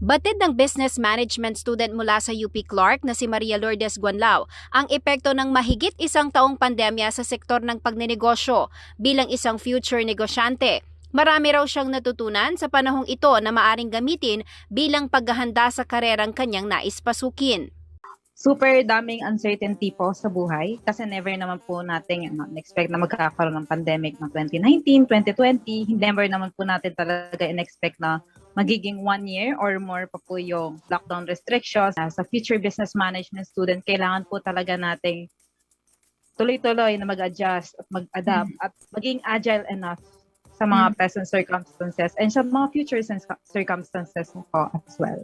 Batid ng business management student mula sa UP Clark na si Maria Lourdes Guanlao ang epekto ng mahigit isang taong pandemya sa sektor ng pagnenegosyo bilang isang future negosyante. Marami raw siyang natutunan sa panahong ito na maaring gamitin bilang paghahanda sa karerang kanyang nais pasukin. Super daming uncertainty po sa buhay kasi never naman po natin expect na magkakaroon ng pandemic ng 2019, 2020. Never naman po natin talaga in-expect na magiging 1 year or more pa po yung lockdown restrictions. As a future business management student, kailangan po talaga nating tuloy-tuloy na mag-adjust at mag-adapt at maging agile enough sa mga present circumstances and sa mga future circumstances po as well.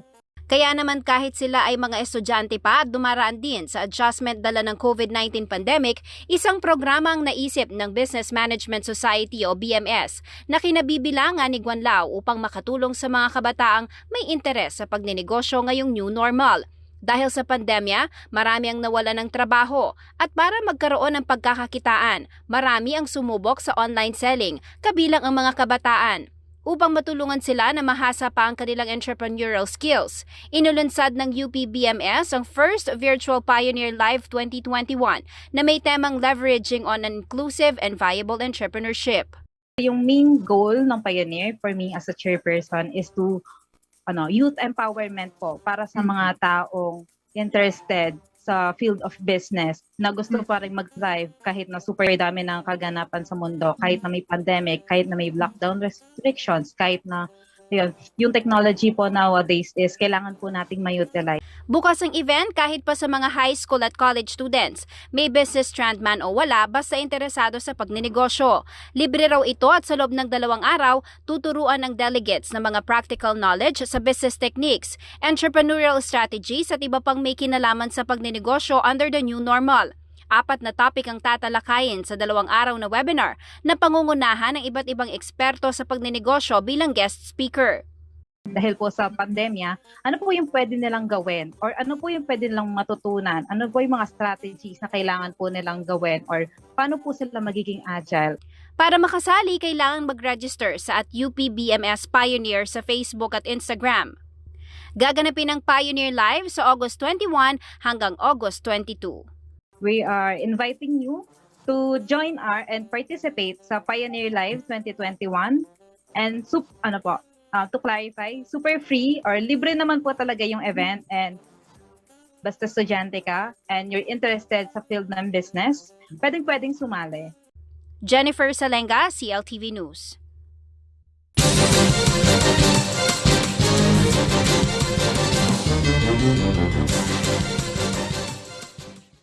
Kaya naman kahit sila ay mga estudyante pa at dumaraan din sa adjustment dala ng COVID-19 pandemic, isang programa ang naisip ng Business Management Society o BMS na kinabibilangan ni Guanlao upang makatulong sa mga kabataang may interes sa pagnenegosyo ngayong new normal. Dahil sa pandemya, marami ang nawalan ng trabaho at para magkaroon ng pagkakakitaan, marami ang sumubok sa online selling, kabilang ang mga kabataan. Upang matulungan sila na mahasa pa ang kanilang entrepreneurial skills, inulunsad ng UP BMS ang first Virtual Pioneer Live 2021 na may temang leveraging on an inclusive and viable entrepreneurship. Yung main goal ng Pioneer for me as a chairperson is to youth empowerment po para sa mga taong interested sa field of business na gusto pa rin mag-thrive kahit na super dami ng kaganapan sa mundo, kahit na may pandemic, kahit na may lockdown restrictions, kahit na yung technology po nowadays is kailangan po nating ma-utilize. Bukas ang event kahit pa sa mga high school at college students. May business strand man o wala basta interesado sa pagnenegosyo. Libre raw ito at sa loob ng 2 araw, tuturuan ng delegates ng mga practical knowledge sa business techniques, entrepreneurial strategies at iba pang may kinalaman sa pagnenegosyo under the new normal. 4 na topic ang tatalakayin sa 2 araw na webinar na pangungunahan ng iba't ibang eksperto sa pagnenegosyo bilang guest speaker. Dahil po sa pandemya, ano po yung pwede nilang gawin? Or ano po yung pwede nilang matutunan? Ano po yung mga strategies na kailangan po nilang gawin? Or paano po sila magiging agile? Para makasali, kailangan mag-register sa @UPBMS Pioneer sa Facebook at Instagram. Gaganapin ang Pioneer Live sa August 21 hanggang August 22. We are inviting you to join and participate sa Pioneer Live 2021. And to clarify, super free or libre naman po talaga yung event, and basta estudyante ka and you're interested sa field ng business, pwedeng sumali. Jennifer Salenga, CLTV News.